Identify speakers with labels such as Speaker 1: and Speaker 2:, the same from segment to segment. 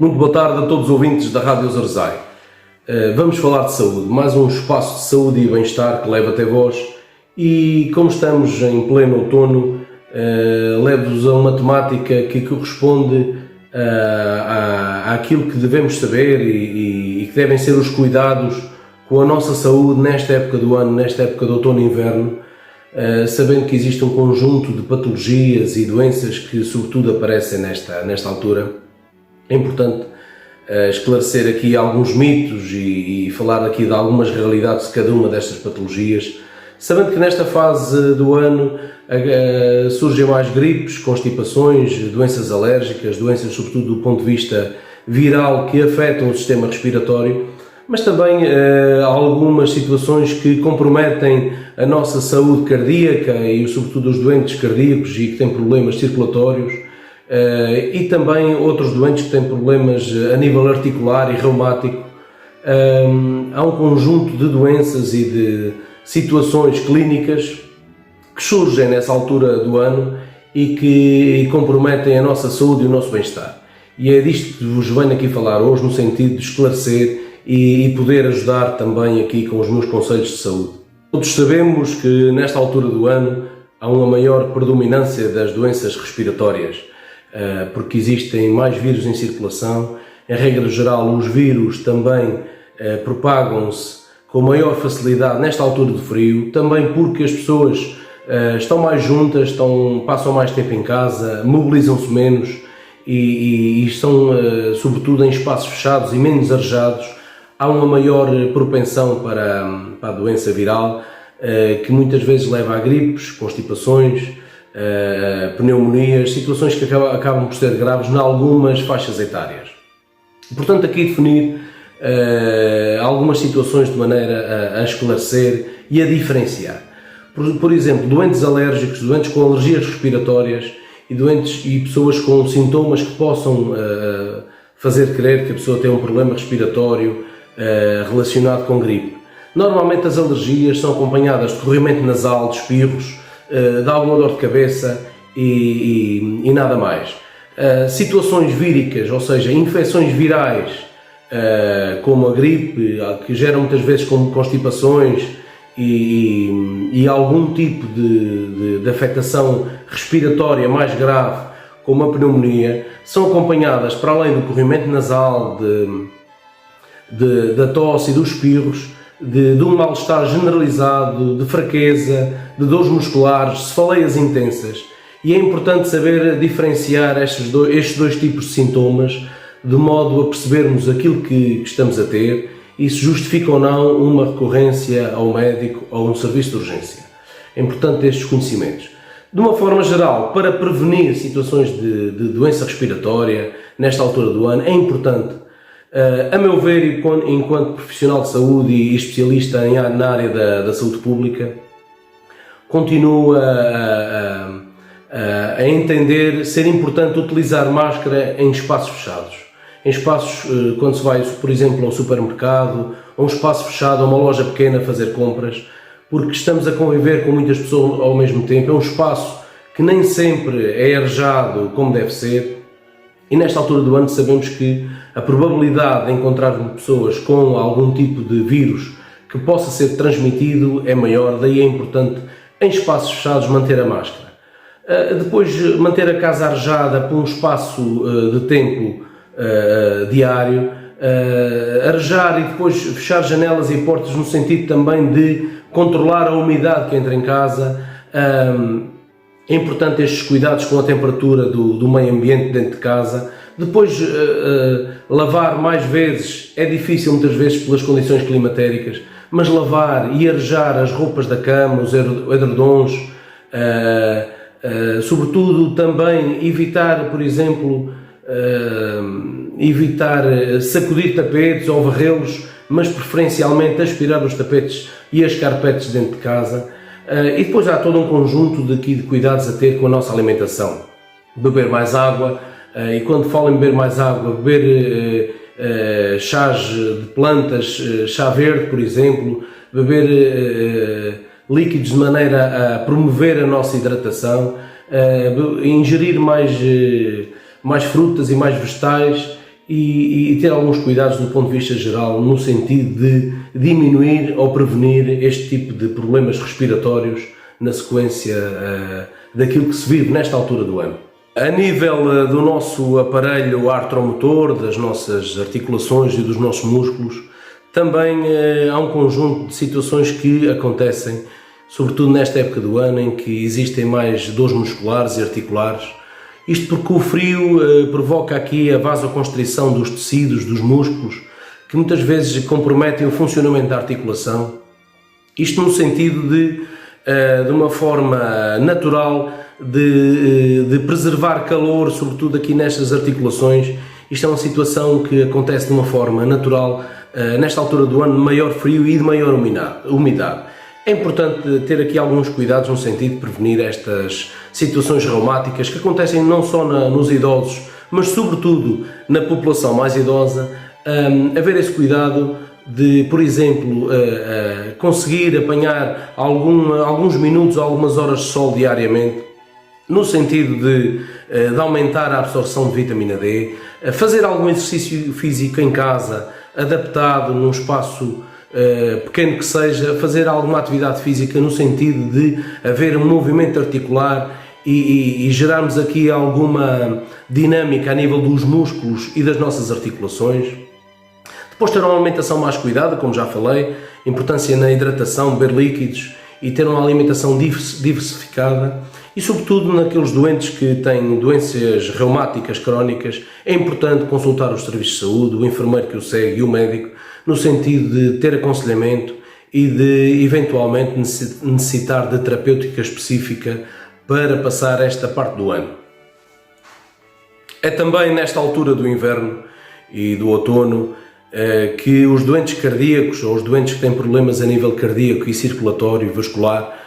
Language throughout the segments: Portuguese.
Speaker 1: Muito boa tarde a todos os ouvintes da Rádio Zarzai. Vamos falar de saúde, mais um espaço de saúde e bem-estar que leva até vós e, como estamos em pleno outono, levo-vos a uma temática que corresponde àquilo que devemos saber e que devem ser os cuidados com a nossa saúde nesta época do ano, nesta época de outono e inverno, sabendo que existe um conjunto de patologias e doenças que sobretudo aparecem nesta altura. É importante esclarecer aqui alguns mitos e falar aqui de algumas realidades de cada uma destas patologias, sabendo que nesta fase do ano surgem mais gripes, constipações, doenças alérgicas, doenças sobretudo do ponto de vista viral que afetam o sistema respiratório, mas também algumas situações que comprometem a nossa saúde cardíaca e sobretudo os doentes cardíacos e que têm problemas circulatórios. E também outros doentes que têm problemas a nível articular e reumático. Há um conjunto de doenças e de situações clínicas que surgem nessa altura do ano e que comprometem a nossa saúde e o nosso bem-estar. E é disto que vos venho aqui falar hoje, no sentido de esclarecer e poder ajudar também aqui com os meus conselhos de saúde. Todos sabemos que nesta altura do ano há uma maior predominância das doenças respiratórias, porque existem mais vírus em circulação. Em regra geral, os vírus também propagam-se com maior facilidade nesta altura de frio, também porque as pessoas estão mais juntas, passam mais tempo em casa, mobilizam-se menos e estão sobretudo em espaços fechados e menos arejados. Há uma maior propensão para a doença viral, que muitas vezes leva a gripes, constipações, pneumonias, situações que acabam por ser graves em algumas faixas etárias. Portanto, aqui definir algumas situações de maneira a esclarecer e a diferenciar. Por exemplo, doentes alérgicos, doentes com alergias respiratórias e pessoas com sintomas que possam fazer crer que a pessoa tem um problema respiratório relacionado com gripe. Normalmente as alergias são acompanhadas de corrimento nasal, de espirros, de alguma dor de cabeça e nada mais. Situações víricas, ou seja, infecções virais, como a gripe, que geram muitas vezes como constipações e algum tipo de afetação respiratória mais grave, como a pneumonia, são acompanhadas, para além do corrimento nasal, da tosse e dos espirros, de um mal-estar generalizado, de fraqueza, de dores musculares, cefaleias intensas. E é importante saber diferenciar estes dois tipos de sintomas, de modo a percebermos aquilo que estamos a ter e se justifica ou não uma recorrência ao médico ou a um serviço de urgência. É importante estes conhecimentos. De uma forma geral, para prevenir situações de doença respiratória nesta altura do ano, é importante, a meu ver, enquanto profissional de saúde e especialista na área da saúde pública, continuo a entender ser importante utilizar máscara em espaços fechados. Em espaços, quando se vai, por exemplo, ao supermercado, a um espaço fechado, a uma loja pequena a fazer compras, porque estamos a conviver com muitas pessoas ao mesmo tempo. É um espaço que nem sempre é arejado como deve ser. E nesta altura do ano sabemos que a probabilidade de encontrarmos pessoas com algum tipo de vírus que possa ser transmitido é maior, daí é importante, em espaços fechados, manter a máscara. Depois, manter a casa arejada por um espaço de tempo diário, arejar e depois fechar janelas e portas no sentido também de controlar a umidade que entra em casa. É importante estes cuidados com a temperatura do meio ambiente dentro de casa. Depois, lavar mais vezes, é difícil muitas vezes pelas condições climatéricas, mas lavar e arejar as roupas da cama, os edredons, sobretudo também evitar, por exemplo, sacudir tapetes ou varrê-los, mas preferencialmente aspirar os tapetes e as carpetes dentro de casa. E depois há todo um conjunto de cuidados a ter com a nossa alimentação. Beber mais água, e quando falo em beber mais água, beber chás de plantas, chá verde, por exemplo, beber líquidos de maneira a promover a nossa hidratação, ingerir mais frutas e mais vegetais e ter alguns cuidados do ponto de vista geral, no sentido de diminuir ou prevenir este tipo de problemas respiratórios na sequência daquilo que se vive nesta altura do ano. A nível do nosso aparelho artromotor, das nossas articulações e dos nossos músculos, também há um conjunto de situações que acontecem, sobretudo nesta época do ano, em que existem mais dores musculares e articulares. Isto porque o frio provoca aqui a vasoconstrição dos tecidos, dos músculos, que muitas vezes comprometem o funcionamento da articulação. Isto no sentido de uma forma natural de preservar calor, sobretudo aqui nestas articulações. Isto é uma situação que acontece de uma forma natural nesta altura do ano, de maior frio e de maior umidade. É importante ter aqui alguns cuidados no sentido de prevenir estas situações reumáticas que acontecem não só nos idosos, mas sobretudo na população mais idosa. Haver esse cuidado de, por exemplo, conseguir apanhar alguns minutos, algumas horas de sol diariamente, no sentido de aumentar a absorção de vitamina D, fazer algum exercício físico em casa, adaptado num espaço pequeno que seja, fazer alguma atividade física no sentido de haver um movimento articular e gerarmos aqui alguma dinâmica a nível dos músculos e das nossas articulações. Depois ter uma alimentação mais cuidada, como já falei, importância na hidratação, beber líquidos e ter uma alimentação diversificada. E sobretudo naqueles doentes que têm doenças reumáticas crónicas, é importante consultar os serviços de saúde, o enfermeiro que o segue e o médico, no sentido de ter aconselhamento e de eventualmente necessitar de terapêutica específica para passar esta parte do ano. É também nesta altura do inverno e do outono que os doentes cardíacos ou os doentes que têm problemas a nível cardíaco e circulatório e vascular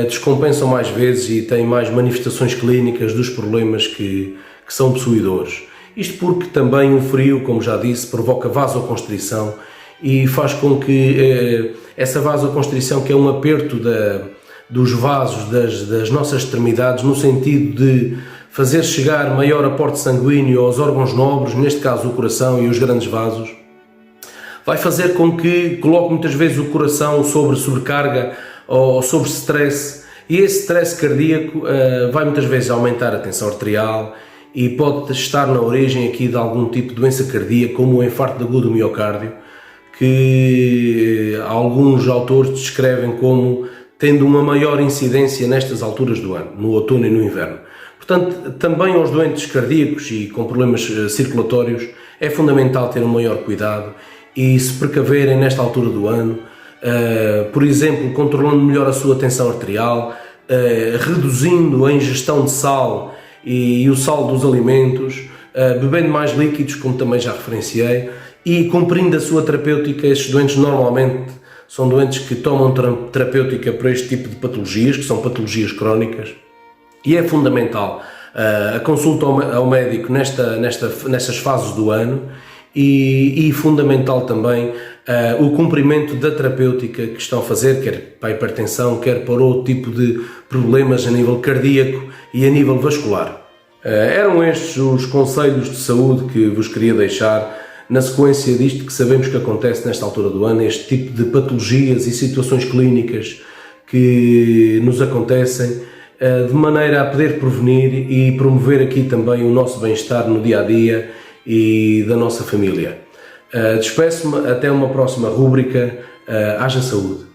Speaker 1: descompensam mais vezes e têm mais manifestações clínicas dos problemas que são possuidores. Isto porque também o frio, como já disse, provoca vasoconstrição e faz com que essa vasoconstrição, que é um aperto dos vasos das nossas extremidades, no sentido de fazer chegar maior aporte sanguíneo aos órgãos nobres, neste caso o coração e os grandes vasos, vai fazer com que coloque muitas vezes o coração sobre sobrecarga ou sobre stress, e esse stress cardíaco vai muitas vezes aumentar a tensão arterial e pode estar na origem aqui de algum tipo de doença cardíaca, como o infarto agudo do miocárdio, que alguns autores descrevem como tendo uma maior incidência nestas alturas do ano, no outono e no inverno. Portanto, também aos doentes cardíacos e com problemas circulatórios é fundamental ter um maior cuidado e se precaverem nesta altura do ano, por exemplo, controlando melhor a sua tensão arterial, reduzindo a ingestão de sal e o sal dos alimentos, bebendo mais líquidos, como também já referenciei, e cumprindo a sua terapêutica. Estes doentes normalmente são doentes que tomam terapêutica para este tipo de patologias, que são patologias crónicas, e é fundamental a consulta ao médico nestas fases do ano e fundamental também o cumprimento da terapêutica que estão a fazer, quer para a hipertensão, quer para outro tipo de problemas a nível cardíaco e a nível vascular. Eram estes os conselhos de saúde que vos queria deixar na sequência disto que sabemos que acontece nesta altura do ano, este tipo de patologias e situações clínicas que nos acontecem, de maneira a poder prevenir e promover aqui também o nosso bem-estar no dia-a-dia e da nossa família. Despeço-me até uma próxima rúbrica. Haja saúde!